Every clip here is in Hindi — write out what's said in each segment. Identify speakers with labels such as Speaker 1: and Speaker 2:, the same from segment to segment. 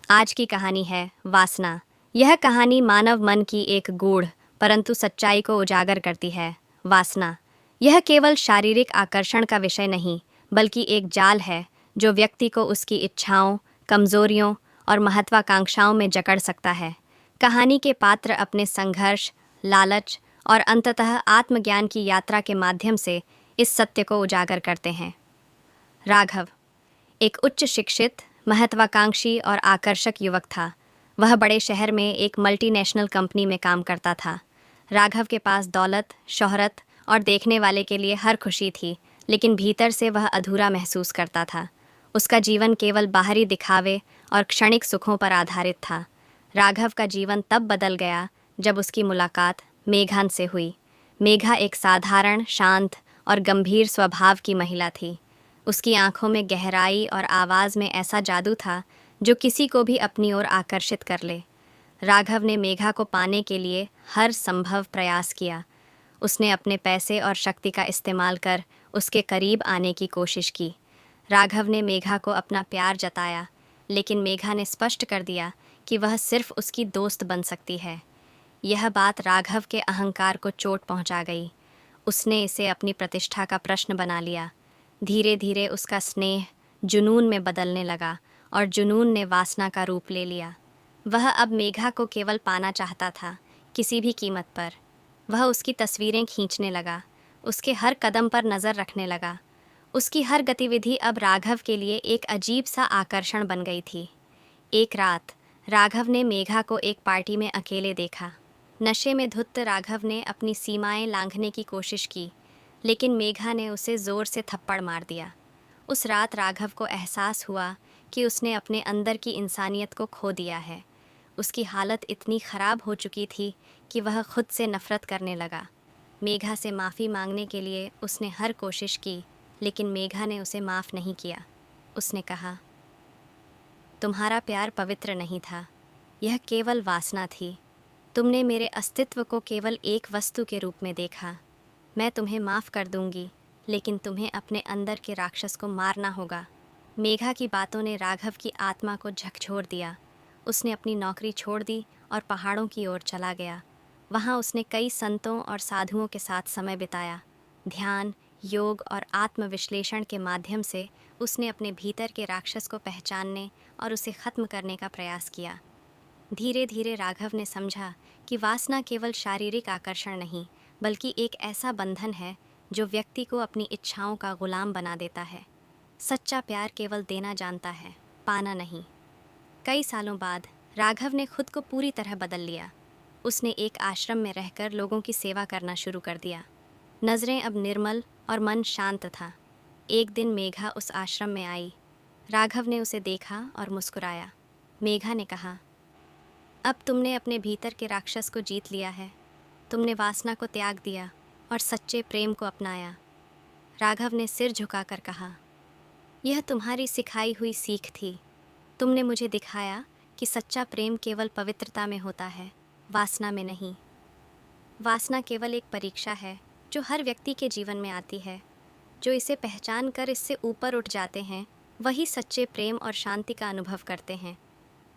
Speaker 1: आज की कहानी है वासना। यह कहानी मानव मन की एक गूढ़ परंतु सच्चाई को उजागर करती है। वासना यह केवल शारीरिक आकर्षण का विषय नहीं, बल्कि एक जाल है जो व्यक्ति को उसकी इच्छाओं, कमजोरियों और महत्वाकांक्षाओं में जकड़ सकता है। कहानी के पात्र अपने संघर्ष, लालच और अंततः आत्मज्ञान की यात्रा के माध्यम से इस सत्य को उजागर करते हैं। राघव एक उच्च शिक्षित, महत्वाकांक्षी और आकर्षक युवक था। वह बड़े शहर में एक मल्टीनेशनल कंपनी में काम करता था। राघव के पास दौलत, शोहरत और देखने वाले के लिए हर खुशी थी, लेकिन भीतर से वह अधूरा महसूस करता था। उसका जीवन केवल बाहरी दिखावे और क्षणिक सुखों पर आधारित था। राघव का जीवन तब बदल गया जब उसकी मुलाकात मेघा से हुई। मेघा एक साधारण, शांत और गंभीर स्वभाव की महिला थी। उसकी आंखों में गहराई और आवाज़ में ऐसा जादू था जो किसी को भी अपनी ओर आकर्षित कर ले। राघव ने मेघा को पाने के लिए हर संभव प्रयास किया। उसने अपने पैसे और शक्ति का इस्तेमाल कर उसके करीब आने की कोशिश की। राघव ने मेघा को अपना प्यार जताया, लेकिन मेघा ने स्पष्ट कर दिया कि वह सिर्फ उसकी दोस्त बन सकती है। यह बात राघव के अहंकार को चोट पहुंचा गई। उसने इसे अपनी प्रतिष्ठा का प्रश्न बना लिया। धीरे धीरे उसका स्नेह जुनून में बदलने लगा और जुनून ने वासना का रूप ले लिया। वह अब मेघा को केवल पाना चाहता था, किसी भी कीमत पर। वह उसकी तस्वीरें खींचने लगा, उसके हर कदम पर नज़र रखने लगा। उसकी हर गतिविधि अब राघव के लिए एक अजीब सा आकर्षण बन गई थी। एक रात राघव ने मेघा को एक पार्टी में अकेले देखा। नशे में धुत राघव ने अपनी सीमाएं लांघने की कोशिश की, लेकिन मेघा ने उसे ज़ोर से थप्पड़ मार दिया। उस रात राघव को एहसास हुआ कि उसने अपने अंदर की इंसानियत को खो दिया है। उसकी हालत इतनी ख़राब हो चुकी थी कि वह खुद से नफ़रत करने लगा। मेघा से माफ़ी मांगने के लिए उसने हर कोशिश की, लेकिन मेघा ने उसे माफ़ नहीं किया। उसने कहा, तुम्हारा प्यार पवित्र नहीं था, यह केवल वासना थी। तुमने मेरे अस्तित्व को केवल एक वस्तु के रूप में देखा। मैं तुम्हें माफ़ कर दूंगी, लेकिन तुम्हें अपने अंदर के राक्षस को मारना होगा। मेघा की बातों ने राघव की आत्मा को झकझोर दिया। उसने अपनी नौकरी छोड़ दी और पहाड़ों की ओर चला गया। वहाँ उसने कई संतों और साधुओं के साथ समय बिताया। ध्यान, योग और आत्मविश्लेषण के माध्यम से उसने अपने भीतर के राक्षस को पहचानने और उसे ख़त्म करने का प्रयास किया। धीरे धीरे राघव ने समझा कि वासना केवल शारीरिक आकर्षण नहीं, बल्कि एक ऐसा बंधन है जो व्यक्ति को अपनी इच्छाओं का गुलाम बना देता है। सच्चा प्यार केवल देना जानता है, पाना नहीं। कई सालों बाद राघव ने खुद को पूरी तरह बदल लिया। उसने एक आश्रम में रहकर लोगों की सेवा करना शुरू कर दिया। नज़रें अब निर्मल और मन शांत था। एक दिन मेघा उस आश्रम में आई। राघव ने उसे देखा और मुस्कुराया। मेघा ने कहा, अब तुमने अपने भीतर के राक्षस को जीत लिया है। तुमने वासना को त्याग दिया और सच्चे प्रेम को अपनाया। राघव ने सिर झुकाकर कहा, यह तुम्हारी सिखाई हुई सीख थी। तुमने मुझे दिखाया कि सच्चा प्रेम केवल पवित्रता में होता है, वासना में नहीं। वासना केवल एक परीक्षा है जो हर व्यक्ति के जीवन में आती है। जो इसे पहचान कर इससे ऊपर उठ जाते हैं, वही सच्चे प्रेम और शांति का अनुभव करते हैं।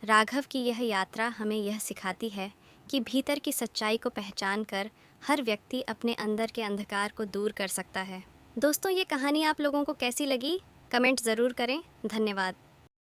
Speaker 1: राघव की यह यात्रा हमें यह सिखाती है कि भीतर की सच्चाई को पहचान कर हर व्यक्ति अपने अंदर के अंधकार को दूर कर सकता है। दोस्तों, ये कहानी आप लोगों को कैसी लगी? कमेंट ज़रूर करें। धन्यवाद।